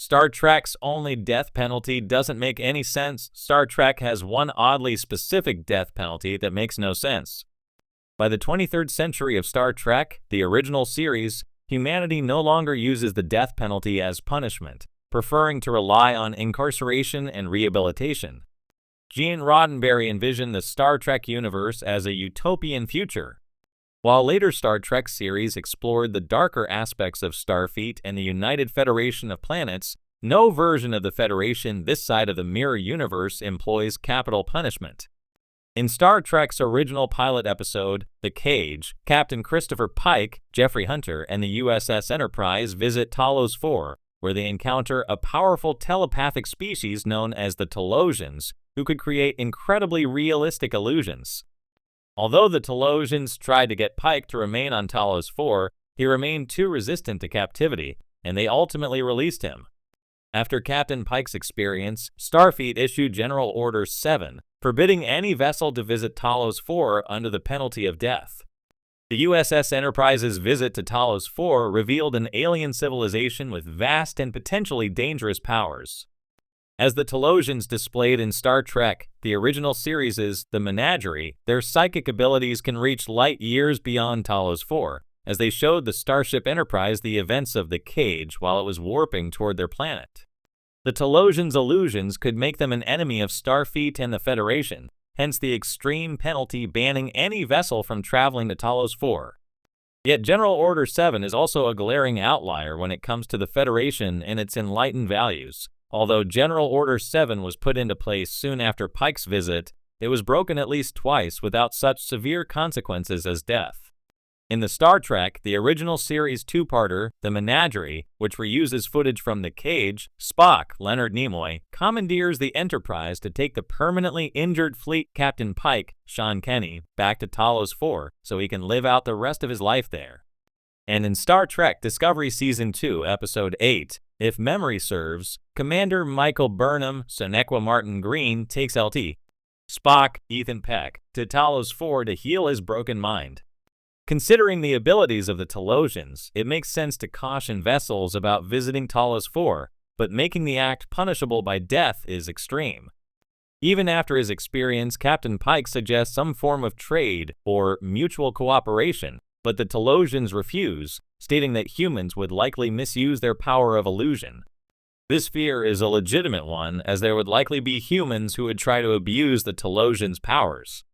Star Trek's only death penalty doesn't make any sense. Star Trek has one oddly specific death penalty that makes no sense. By the 23rd century of Star Trek, the original series, humanity no longer uses the death penalty as punishment, preferring to rely on incarceration and rehabilitation. Gene Roddenberry envisioned the Star Trek universe as a utopian future. While later Star Trek series explored the darker aspects of Starfleet and the United Federation of Planets, no version of the Federation this side of the mirror universe employs capital punishment. In Star Trek's original pilot episode, The Cage, Captain Christopher Pike, Jeffrey Hunter, and the USS Enterprise visit Talos 4, where they encounter a powerful telepathic species known as the Talosians, who could create incredibly realistic illusions. Although the Talosians tried to get Pike to remain on Talos 4, he remained too resistant to captivity, and they ultimately released him. After Captain Pike's experience, Starfleet issued General Order 7, forbidding any vessel to visit Talos 4 under the penalty of death. The USS Enterprise's visit to Talos 4 revealed an alien civilization with vast and potentially dangerous powers. As the Talosians displayed in Star Trek, the original series' The Menagerie, their psychic abilities can reach light years beyond Talos 4, as they showed the Starship Enterprise the events of the Cage while it was warping toward their planet. The Talosians' illusions could make them an enemy of Starfleet and the Federation, hence the extreme penalty banning any vessel from traveling to Talos 4. Yet General Order 7 is also a glaring outlier when it comes to the Federation and its enlightened values. Although General Order 7 was put into place soon after Pike's visit, it was broken at least twice without such severe consequences as death. In the Star Trek, the original series two-parter, The Menagerie, which reuses footage from The Cage, Spock, Leonard Nimoy, commandeers the Enterprise to take the permanently injured fleet Captain Pike, Sean Kenny, back to Talos 4 so he can live out the rest of his life there. And in Star Trek Discovery Season 2, Episode 8, if memory serves, Commander Michael Burnham, Sonequa Martin Green, takes LT, Spock, Ethan Peck, to Talos 4 to heal his broken mind. Considering the abilities of the Talosians, it makes sense to caution vessels about visiting Talos 4, but making the act punishable by death is extreme. Even after his experience, Captain Pike suggests some form of trade or mutual cooperation, but the Talosians refuse, stating that humans would likely misuse their power of illusion. This fear is a legitimate one, as there would likely be humans who would try to abuse the Talosians' powers.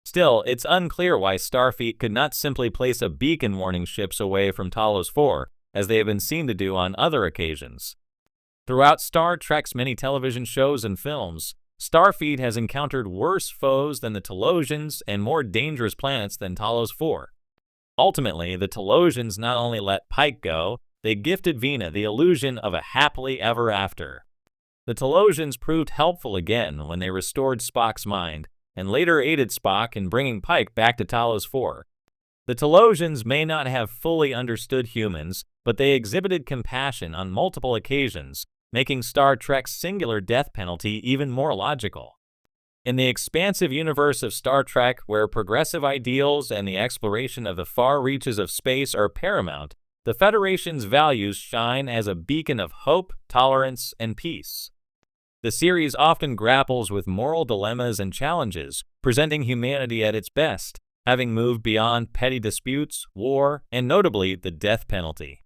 Still, it's unclear why Starfleet could not simply place a beacon warning ships away from Talos 4, as they have been seen to do on other occasions. Throughout Star Trek's many television shows and films, Starfleet has encountered worse foes than the Talosians and more dangerous planets than Talos 4. Ultimately, the Talosians not only let Pike go, they gifted Vina the illusion of a happily ever after. The Talosians proved helpful again when they restored Spock's mind, and later aided Spock in bringing Pike back to Talos 4. The Talosians may not have fully understood humans, but they exhibited compassion on multiple occasions, making Star Trek's singular death penalty even more logical. In the expansive universe of Star Trek, where progressive ideals and the exploration of the far reaches of space are paramount, the Federation's values shine as a beacon of hope, tolerance, and peace. The series often grapples with moral dilemmas and challenges, presenting humanity at its best, having moved beyond petty disputes, war, and notably the death penalty.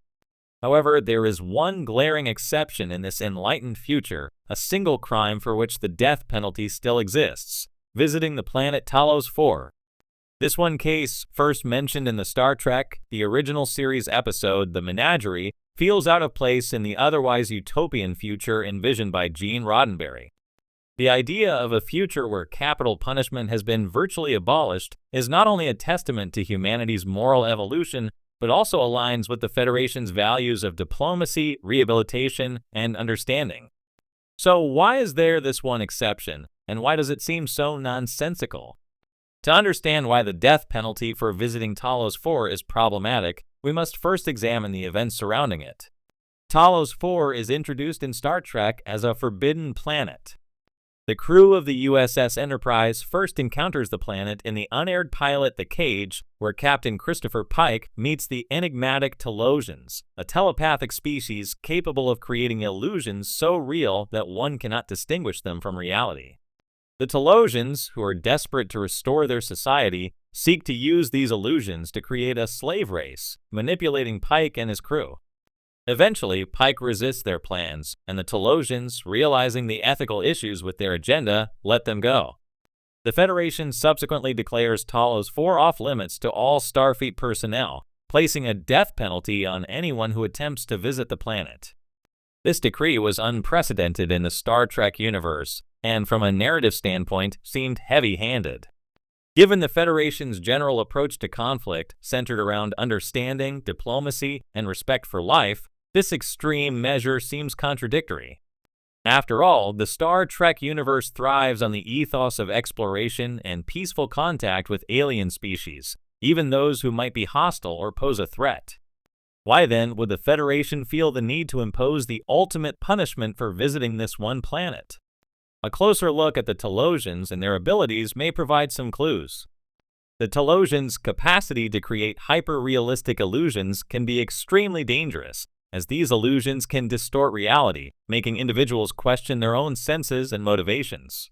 However, there is one glaring exception in this enlightened future, a single crime for which the death penalty still exists: visiting the planet Talos 4. This one case, first mentioned in the Star Trek, the original series episode The Menagerie, feels out of place in the otherwise utopian future envisioned by Gene Roddenberry. The idea of a future where capital punishment has been virtually abolished is not only a testament to humanity's moral evolution, but also aligns with the Federation's values of diplomacy, rehabilitation, and understanding. So why is there this one exception, and why does it seem so nonsensical? To understand why the death penalty for visiting Talos 4 is problematic, we must first examine the events surrounding it. Talos 4 is introduced in Star Trek as a forbidden planet. The crew of the USS Enterprise first encounters the planet in the unaired pilot The Cage, where Captain Christopher Pike meets the enigmatic Talosians, a telepathic species capable of creating illusions so real that one cannot distinguish them from reality. The Talosians, who are desperate to restore their society, seek to use these illusions to create a slave race, manipulating Pike and his crew. Eventually, Pike resists their plans, and the Talosians, realizing the ethical issues with their agenda, let them go. The Federation subsequently declares Talos 4 off-limits to all Starfleet personnel, placing a death penalty on anyone who attempts to visit the planet. This decree was unprecedented in the Star Trek universe, and from a narrative standpoint, seemed heavy-handed. Given the Federation's general approach to conflict, centered around understanding, diplomacy, and respect for life, this extreme measure seems contradictory. After all, the Star Trek universe thrives on the ethos of exploration and peaceful contact with alien species, even those who might be hostile or pose a threat. Why then would the Federation feel the need to impose the ultimate punishment for visiting this one planet? A closer look at the Talosians and their abilities may provide some clues. The Talosians' capacity to create hyper-realistic illusions can be extremely dangerous, as these illusions can distort reality, making individuals question their own senses and motivations.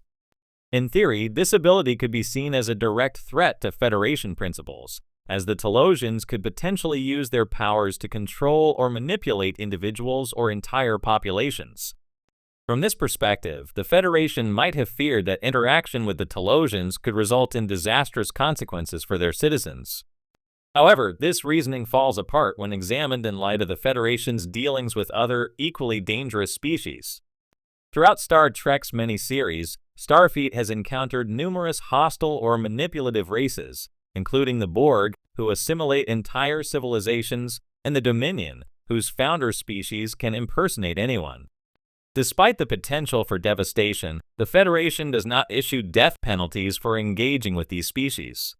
In theory, this ability could be seen as a direct threat to Federation principles, as the Talosians could potentially use their powers to control or manipulate individuals or entire populations. From this perspective, the Federation might have feared that interaction with the Talosians could result in disastrous consequences for their citizens. However, this reasoning falls apart when examined in light of the Federation's dealings with other, equally dangerous species. Throughout Star Trek's many series, Starfleet has encountered numerous hostile or manipulative races, including the Borg, who assimilate entire civilizations, and the Dominion, whose founder species can impersonate anyone. Despite the potential for devastation, the Federation does not issue death penalties for engaging with these species.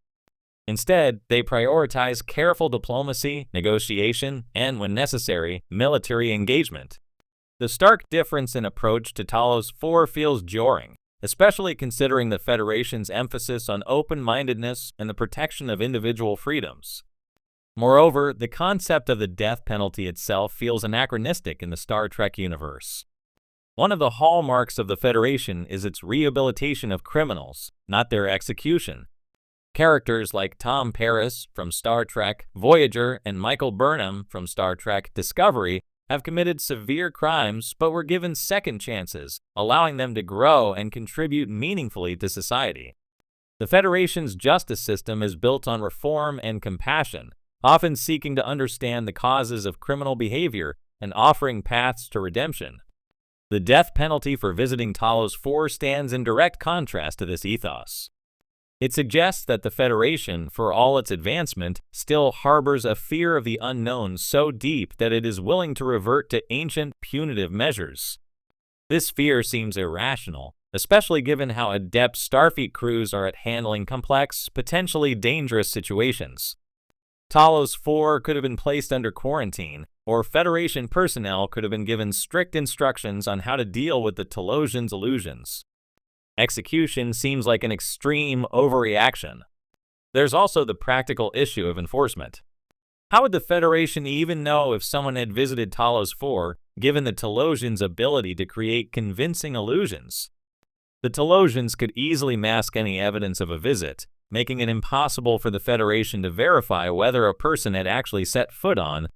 Instead, they prioritize careful diplomacy, negotiation, and, when necessary, military engagement. The stark difference in approach to Talos 4 feels jarring, especially considering the Federation's emphasis on open-mindedness and the protection of individual freedoms. Moreover, the concept of the death penalty itself feels anachronistic in the Star Trek universe. One of the hallmarks of the Federation is its rehabilitation of criminals, not their execution. Characters like Tom Paris from Star Trek Voyager and Michael Burnham from Star Trek Discovery have committed severe crimes but were given second chances, allowing them to grow and contribute meaningfully to society. The Federation's justice system is built on reform and compassion, often seeking to understand the causes of criminal behavior and offering paths to redemption. The death penalty for visiting Talos 4 stands in direct contrast to this ethos. It suggests that the Federation, for all its advancement, still harbors a fear of the unknown so deep that it is willing to revert to ancient punitive measures. This fear seems irrational, especially given how adept Starfleet crews are at handling complex, potentially dangerous situations. Talos 4 could have been placed under quarantine, or Federation personnel could have been given strict instructions on how to deal with the Talosians' illusions. Execution seems like an extreme overreaction. There's also the practical issue of enforcement. How would the Federation even know if someone had visited Talos 4, given the Talosians' ability to create convincing illusions? The Talosians could easily mask any evidence of a visit, making it impossible for the Federation to verify whether a person had actually set foot on